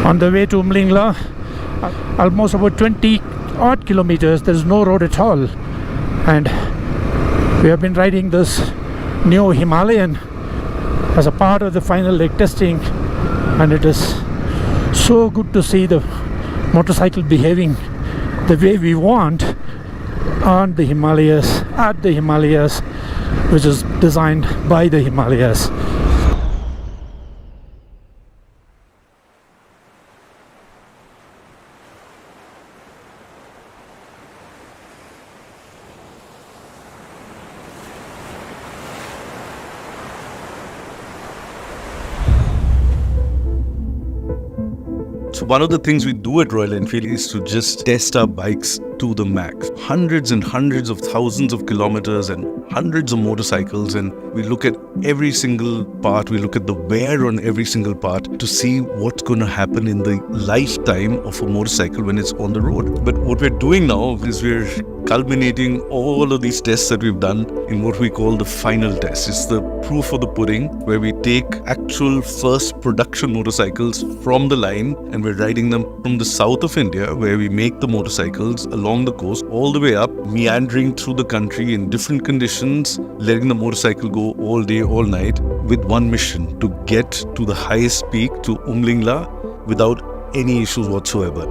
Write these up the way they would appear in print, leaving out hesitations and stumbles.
On the way to Umlingla, almost about 20 odd kilometers, there's no road at all. And we have been riding this new Himalayan as a part of the final leg testing, and it is so good to see the motorcycle behaving the way we want on the Himalayas, at the Himalayas, which is designed by the Himalayas. So one of the things we do at Royal Enfield is to just test our bikes to the max. Hundreds and hundreds of thousands of kilometers and hundreds of motorcycles, and we look at every single part, we look at the wear on every single part to see what's going to happen in the lifetime of a motorcycle when it's on the road. But what we're doing now is we're culminating all of these tests that we've done in what we call the final test. It's the proof of the pudding, where we take actual first production motorcycles from the line and we're riding them from the south of India, where we make the motorcycles along the coast, all the way up, meandering through the country in different conditions, letting the motorcycle go all day, all night, with one mission: to get to the highest peak, to Umlingla, without any issues whatsoever.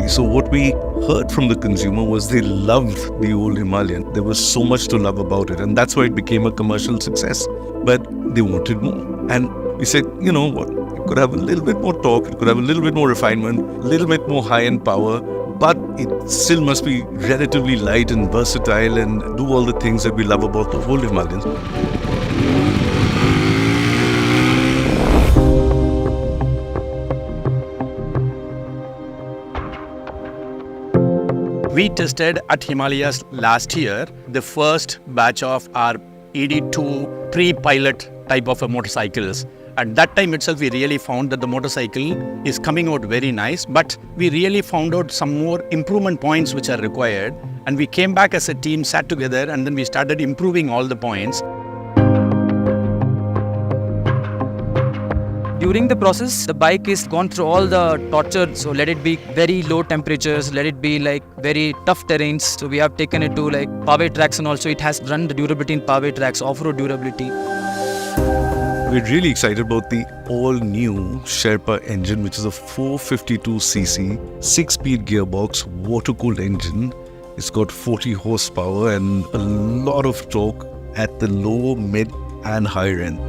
So what we heard from the consumer was they loved the old Himalayan. There was so much to love about it, and that's why it became a commercial success. But they wanted more. And we said, you know what, it could have a little bit more torque, it could have a little bit more refinement, a little bit more high-end power, but it still must be relatively light and versatile and do all the things that we love about the old Himalayans. We tested at Himalayas last year the first batch of our ED2 pre-pilot type of motorcycles. At that time itself, we really found that the motorcycle is coming out very nice, but we really found out some more improvement points which are required. And we came back as a team, sat together, and then we started improving all the points. During the process, the bike is gone through all the torture. So let it be very low temperatures, let it be like very tough terrains. So we have taken it to like paved tracks, and also it has run the durability in paved tracks, off-road durability. We're really excited about the all-new Sherpa engine, which is a 452cc, 6-speed gearbox, water-cooled engine. It's got 40 horsepower and a lot of torque at the low, mid and higher end.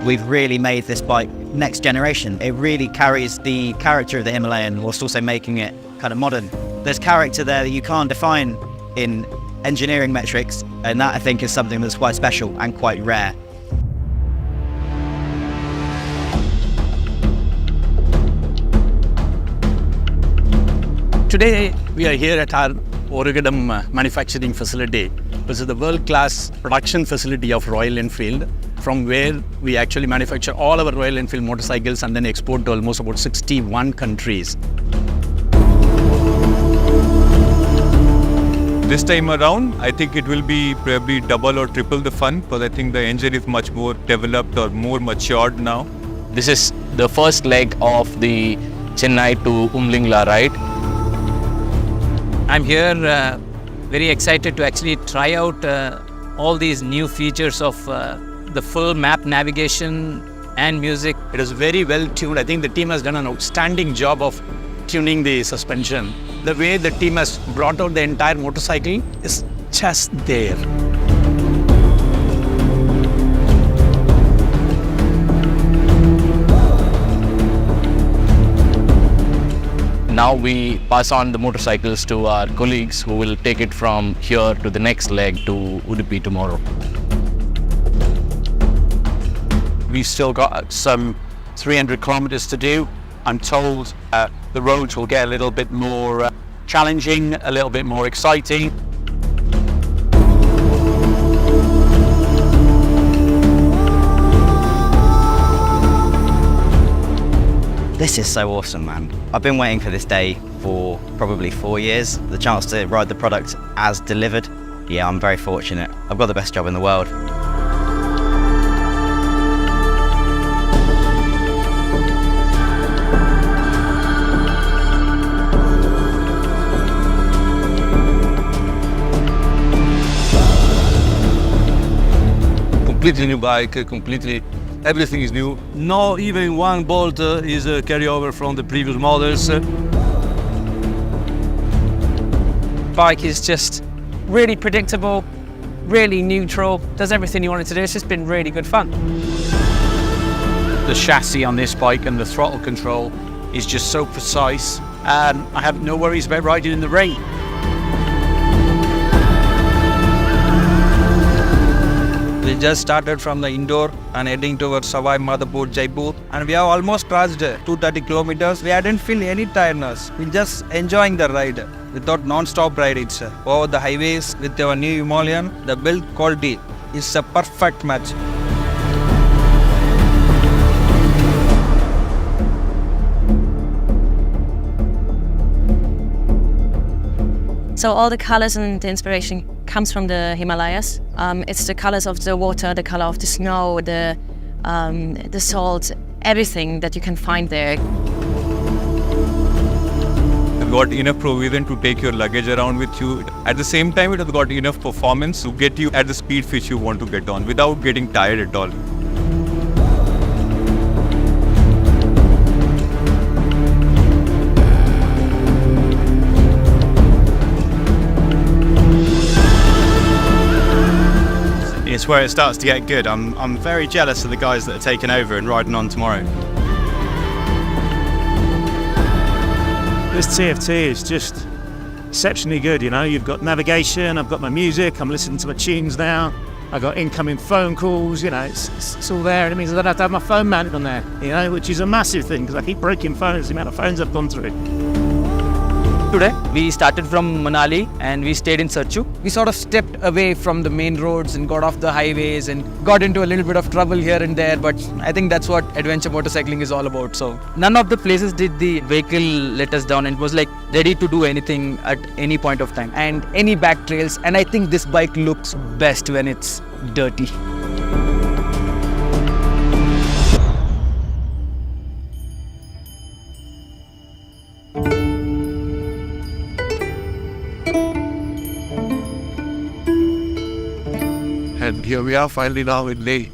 We've really made this bike next generation. It really carries the character of the Himalayan whilst also making it kind of modern. There's character there that you can't define in engineering metrics, and that I think is something that's quite special and quite rare. Today, we are here at our Oregadam manufacturing facility, which is the world-class production facility of Royal Enfield, from where we actually manufacture all our Royal Enfield motorcycles and then export to almost about 61 countries. This time around, I think it will be probably double or triple the fun, because I think the engine is much more developed or more matured now. This is the first leg of the Chennai to Umlingla ride. I'm here very excited to actually try out all these new features of the full map navigation and music. It is very well tuned. I think the team has done an outstanding job of tuning the suspension. The way the team has brought out the entire motorcycle is just there. Now we pass on the motorcycles to our colleagues who will take it from here to the next leg to Udupi tomorrow. We've still got some 300 kilometers to do. I'm told the roads will get a little bit more challenging, a little bit more exciting. This is so awesome, man. I've been waiting for this day for probably 4 years. The chance to ride the product as delivered. Yeah, I'm very fortunate. I've got the best job in the world. completely new bike, completely everything is new. No, even one bolt is a carryover from the previous models. Bike is just really predictable, really neutral, does everything you want it to do. It's just been really good fun. The chassis on this bike and the throttle control is just so precise. I have no worries about riding in the rain. We just started from the indoor and heading towards Sawai Madhopur, Jaipur, and we have almost crossed 230 kilometers. We didn't feel any tiredness. We just enjoying the ride without non-stop ride. It's over the highways with our new Himalayan. The build quality is a perfect match. So all the colors and the inspiration comes from the Himalayas. It's the colors of the water, the color of the snow, the salt, everything that you can find there. You've got enough provision to take your luggage around with you. At the same time, it has got enough performance to get you at the speed which you want to get on without getting tired at all. It's where it starts to get good. I'm very jealous of the guys that are taking over and riding on tomorrow. This TFT is just exceptionally good, you know. You've got navigation, I've got my music, I'm listening to my tunes now. I've got incoming phone calls, you know, it's all there. And it means I don't have to have my phone mounted on there, you know, which is a massive thing because I keep breaking phones, the amount of phones I've gone through. Today, we started from Manali and we stayed in Sarchu. We sort of stepped away from the main roads and got off the highways and got into a little bit of trouble here and there, but I think that's what adventure motorcycling is all about. So none of the places did the vehicle let us down and it was like ready to do anything at any point of time and any back trails. And I think this bike looks best when it's dirty. And here we are finally now in Leh.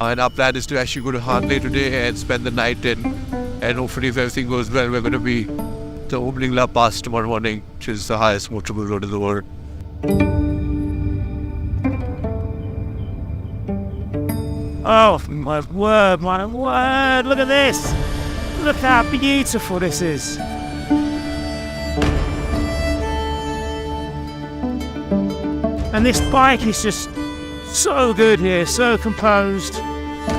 And our plan is to actually go to Hanle today and spend the night and hopefully if everything goes well, we're going to be the Umlingla Pass tomorrow morning, which is the highest motorable road in the world. Oh, my word, look at this. Look how beautiful this is. And this bike is just so good here, so composed.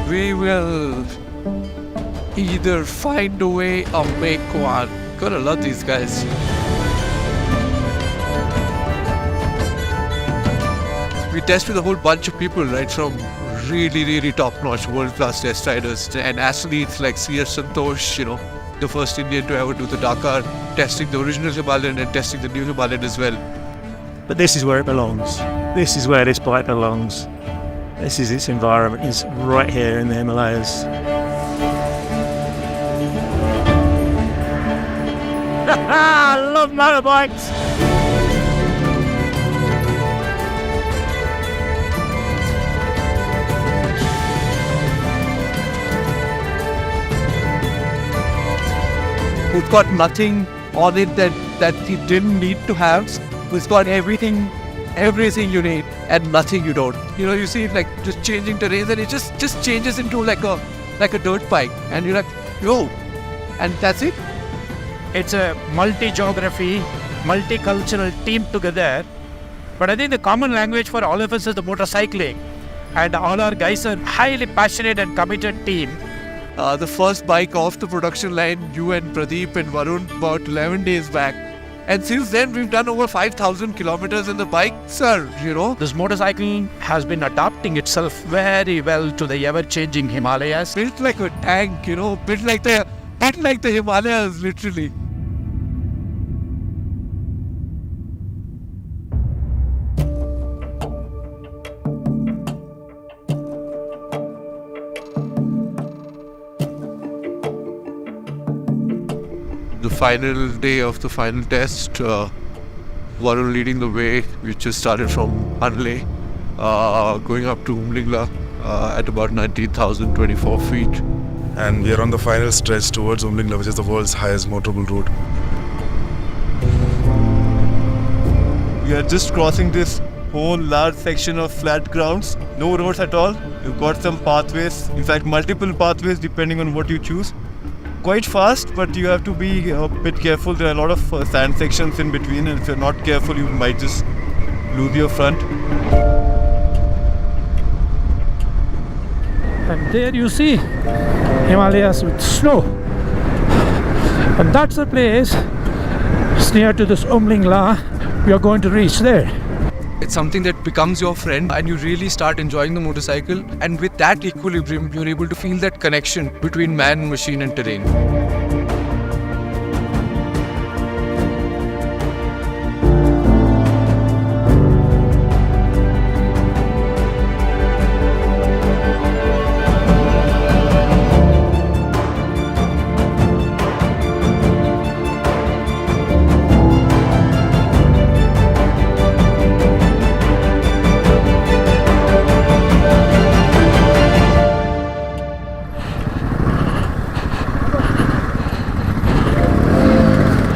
We will either find a way or make one. Gotta love these guys. We test with a whole bunch of people, right? From really top-notch, world-class test riders and athletes like C.S. Santosh, you know, the first Indian to ever do the Dakar, testing the original Himalayan and testing the new Himalayan as well. But this is where it belongs. This is where this bike belongs. This is its environment. It's right here in the Himalayas. I love motorbikes. We've got nothing on it that you didn't need to have. We've got everything you need and nothing you don't. You know, you see it like just changing terrain and it just changes into like a dirt bike and you're like, yo, and that's it. It's a multi-geography, multicultural team together. But I think the common language for all of us is the motorcycling. And all our guys are highly passionate and committed team. The first bike off the production line, you and Pradeep and Varun, about 11 days back. And since then, we've done over 5,000 kilometers in the bike, sir, you know. This motorcycle has been adapting itself very well to the ever-changing Himalayas. Built like a tank, you know, built like the Himalayas, literally. The final day of the final test, Varun leading the way. We just started from Hanle, going up to Umlingla, at about 19,024 feet. And we are on the final stretch towards Umlingla, which is the world's highest motorable route. We are just crossing this whole large section of flat grounds, no roads at all. You've got some pathways, in fact multiple pathways depending on what you choose. Quite fast, but you have to be a bit careful. There are a lot of sand sections in between, and if you're not careful you might just lose your front. And there you see Himalayas with snow. And that's the place, it's near to this Umlingla, we are going to reach there. It's something that becomes your friend and you really start enjoying the motorcycle, and with that equilibrium you're able to feel that connection between man, machine and terrain.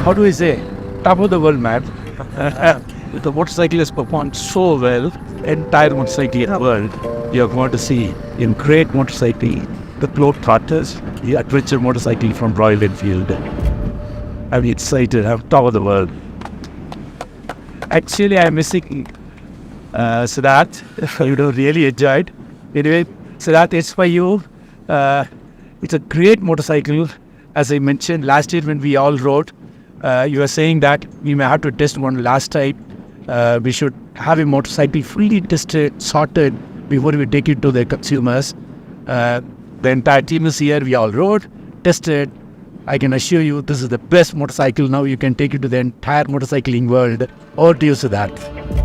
How do we say, top of the world map. The motorcycle has performed so well, entire motorcycle in the world. You are going to see in great motorcycle, the Globe Trotters, the adventure motorcycle from Royal Enfield. I'm excited, I'm top of the world. Actually, I'm missing Siddharth. You know, really enjoyed. Anyway, Siddharth, it's for you. It's a great motorcycle. As I mentioned last year when we all rode, you were saying that we may have to test one last time. We should have a motorcycle fully tested, sorted before we take it to the consumers. The entire team is here. We all rode, tested. I can assure you this is the best motorcycle. Now you can take it to the entire motorcycling world. Over to you, Siddharth.